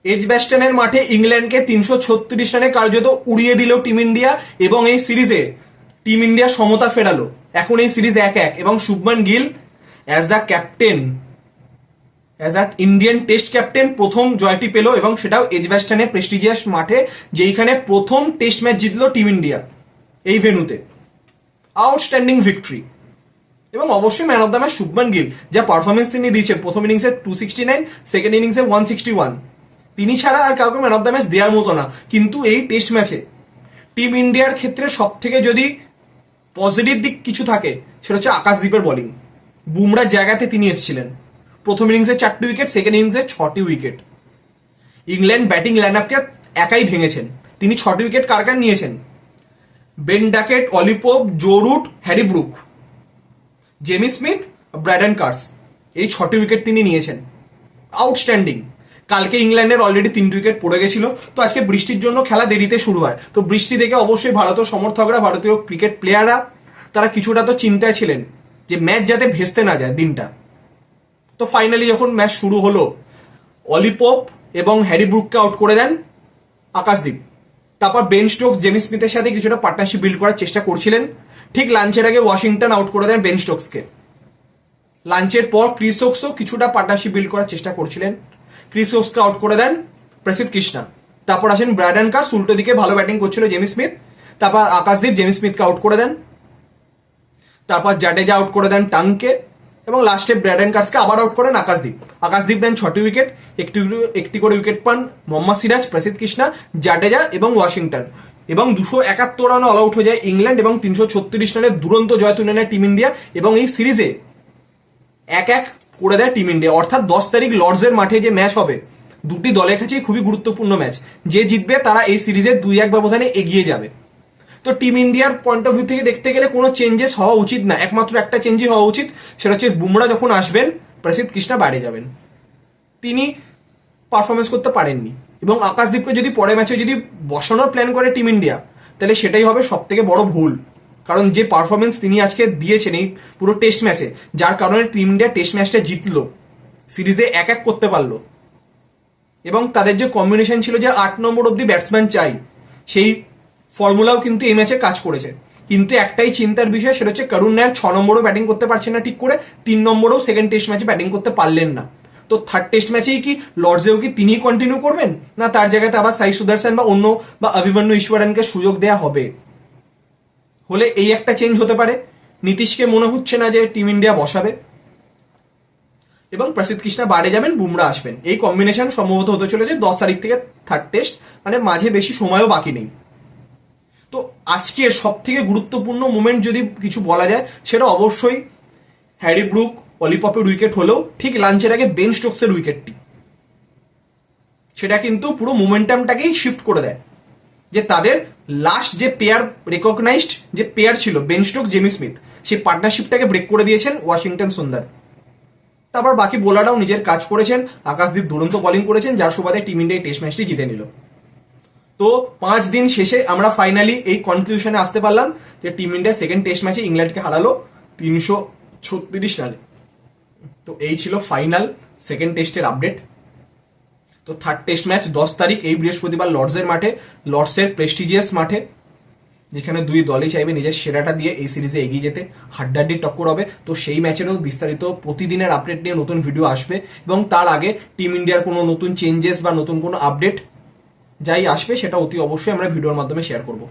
এজবাস্টনের মাঠে ইংল্যান্ডকে 336 রানে কার্যত উড়িয়ে দিল টিম ইন্ডিয়া এবং এই সিরিজে টিম ইন্ডিয়া সমতা ফেরালো। এখন এই সিরিজ 1-1 এবং Shubman Gill as the captain, as a Indian test captain প্রথম জয়টি পেল এবং সেটাও এজবাস্টনের প্রেস্টিজিয়াস মাঠে, যেইখানে প্রথম টেস্ট ম্যাচ জিতলো টিম ইন্ডিয়া এই ভেন্যুতে। আউটস্ট্যান্ডিং ভিক্টরি এবং অবশ্যই man of the match Shubman Gill, যা পারফরমেন্স তিনি দিয়েছেন প্রথম ইনিংসে 269, সেকেন্ড ইনিংসে 161, তিনি ছাড়া আর কাউকে ম্যান অফ দ্য ম্যাচ দেওয়ার মতো না। কিন্তু এই টেস্ট ম্যাচে টিম ইন্ডিয়ার ক্ষেত্রে সব থেকে যদি পজিটিভ দিক কিছু থাকে সেটা হচ্ছে আকাশদীপের বোলিং। বুমরার জায়গাতে তিনি এসেছিলেন। প্রথম ইনিংসে 4টি উইকেট, সেকেন্ড ইনিংসে 6টি উইকেট। ইংল্যান্ড ব্যাটিং লাইন আপকে একাই ভেঙেছেন। তিনি 6টি উইকেট কার কার নিয়েছেন? Ben Duckett, Ollie Pope, Joe Root, Harry Brook, Jamie Smith, Brydon Carse, এই 6টি উইকেট তিনি নিয়েছেন। আউটস্ট্যান্ডিং। কালকে ইংল্যান্ডের অলরেডি 3টি উইকেট পড়ে গেছিল, তো আজকে বৃষ্টির জন্য খেলা দেরিতে শুরু হয়। তো বৃষ্টি দেখে অবশ্যই ভারতীয় সমর্থকরা, ভারতীয় ক্রিকেট প্লেয়াররা তারা কিছুটা তো চিন্তায় ছিলেন যে ম্যাচ যাতে ভেস্তে না যায় দিনটা। তো ফাইনালি যখন ম্যাচ শুরু হলো, অলি পোপ এবং হ্যারি ব্রুককে আউট করে দেন আকাশদীপ। তারপর বেন স্টোকস জেমি স্মিথের সাথে কিছুটা পার্টনারশিপ বিল্ড করার চেষ্টা করছিলেন। ঠিক লাঞ্চের আগে ওয়াশিংটন আউট করে দেন বেন স্টোকসকে। লাঞ্চের পর ক্রিস ওকসও কিছুটা পার্টনারশিপ বিল্ড করার চেষ্টা করছিলেন। ক্রিস ওকসকে আউট করে দেন প্রসিদ্ধ কৃষ্ণা। তারপর আসেন ব্র্যাডন কার্স, উল্টো দিকে ভালো ব্যাটিং করছিল জেমি স্মিথ। তারপর আকাশদীপ জেমি স্মিথকে আউট করে দেন। তারপর জাডেজা আউট করে দেন টাংকে এবং লাস্টে ব্র্যাডন কার্সকে আবার আউট করেন আকাশদীপ। আকাশদীপ দেন 6টি উইকেট, একটি করে উইকেট পান মোহাম্মদ সিরাজ, প্রসিদ্ধ কৃষ্ণা, জাডেজা এবং ওয়াশিংটন। এবং 271 রানে অল আউট হয়ে যায় ইংল্যান্ড এবং 336 রানের দুরন্ত জয় তুলে নেয় টিম ইন্ডিয়া এবং এই সিরিজে 1-1 করে দেয় টিম ইন্ডিয়া। অর্থাৎ 10 তারিখ লর্ডসের মাঠে যে ম্যাচ হবে, দুটি দলের কাছেই খুবই গুরুত্বপূর্ণ ম্যাচ। যে জিতবে তারা এই সিরিজে 2-1 ব্যবধানে এগিয়ে যাবে। তো টিম ইন্ডিয়ার পয়েন্ট অফ ভিউ থেকে দেখতে গেলে কোনো চেঞ্জেস হওয়া উচিত না। একমাত্র একটা চেঞ্জই হওয়া উচিত, সেটা হচ্ছে বুমরা যখন আসবেন প্রসিদ্ধ কৃষ্ণা বাইরে যাবেন। তিনি পারফরমেন্স করতে পারেননি এবং আকাশদীপকে যদি পরের ম্যাচে যদি বসানোর প্ল্যান করে টিম ইন্ডিয়া, তাহলে সেটাই হবে সব থেকে বড় ভুল। কারণ যে পারফরমেন্স তিনি আজকে দিয়েছেন এই পুরো টেস্ট ম্যাচে, যার কারণে টিম ইন্ডিয়া টেস্ট ম্যাচটা জিতলো, সিরিজে 1-1 করতে পারলো। এবং তাদের যে কম্বিনেশন ছিল যে 8 নম্বর অব্দি ব্যাটসম্যান চাই, সেই ফর্মুলাও কিন্তু এই ম্যাচে কাজ করেছে। কিন্তু একটাই চিন্তার বিষয়, সেটা হচ্ছে করুণ নায়ার 6 নম্বরও ব্যাটিং করতে পারছেন না ঠিক করে, 3 নম্বরেও সেকেন্ড টেস্ট ম্যাচে ব্যাটিং করতে পারলেন না। তো থার্ড টেস্ট ম্যাচেই কি লর্ডসেও কি তিনি কন্টিনিউ করবেন, না তার জায়গাতে আবার সাই সুদর্শন বা অন্য বা অভিমন্যু ঈশ্বরনকে সুযোগ দেওয়া হবে? হলে এই একটা চেঞ্জ হতে পারে। নীতিশকে মনে হচ্ছে না যে টিম ইন্ডিয়া বসাবে এবং প্রসিদ্ধ কৃষ্ণা বাইরে যাবেন, বুমরা আসবেন। এই কম্বিনেশন সম্ভবত হতে চলেছে 10 তারিখ থেকে থার্ড টেস্ট, মানে মাঝে বেশি সময়ও বাকি নেই। তো আজকের সব থেকে গুরুত্বপূর্ণ মোমেন্ট যদি কিছু বলা যায়, সেটা অবশ্যই হ্যারি ব্রুক, অলি পপের উইকেট হলেও ঠিক লাঞ্চের আগে বেন স্টোকসের উইকেটটি, সেটা কিন্তু পুরো মোমেন্টামটাকেই শিফট করে দেয়। যে তাদের লাস্ট যে পেয়ার, রেকগনাইজড যে পেয়ার ছিল বেন স্টোক জেমি স্মিথ, সেই পার্টনারশিপটাকে ব্রেক করে দিয়েছেন ওয়াশিংটন সুন্দর। তারপর বাকি বোলাররাও নিজের কাজ করেছেন। আকাশদীপ দুরন্ত বোলিং করেছেন, যার সুবাদে টিম ইন্ডিয়া টেস্ট ম্যাচটি জিতে নিল। তো 5 দিন শেষে আমরা ফাইনালি এই কনক্লুশনে আসতে পারলাম যে টিম ইন্ডিয়া সেকেন্ড টেস্ট ম্যাচে ইংল্যান্ডকে হারালো 336 রানে। তো এই ছিল ফাইনাল সেকেন্ড টেস্টের আপডেট। তো থার্ড টেস্ট ম্যাচ 10 তারিখ এই বৃহস্পতিবার লর্ডসের মাঠে, লর্ডসের প্রেস্টিজিয়াস মাঠে, যেখানে দুই দলই চাইবে নিজের সেরাটা দিয়ে এই সিরিজে এগিয়ে যেতে। হাড্ডাহাড্ডি টক্কর হবে। তো সেই ম্যাচেরও বিস্তারিত প্রতিদিনের আপডেট নিয়ে নতুন ভিডিও আসবে এবং তার আগে টিম ইন্ডিয়ার কোনো নতুন চেঞ্জেস বা নতুন কোনো আপডেট যাই আসবে, সেটা অতি অবশ্যই আমরা ভিডিওর মাধ্যমে শেয়ার করব।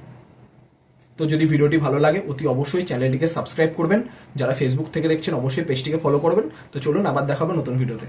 তো যদি ভিডিওটি ভালো লাগে অতি অবশ্যই চ্যানেলটিকে সাবস্ক্রাইব করবেন। যারা ফেসবুক থেকে দেখছেন অবশ্যই পেজটিকে ফলো করবেন। তো চলুন আবার দেখাবো নতুন ভিডিওতে।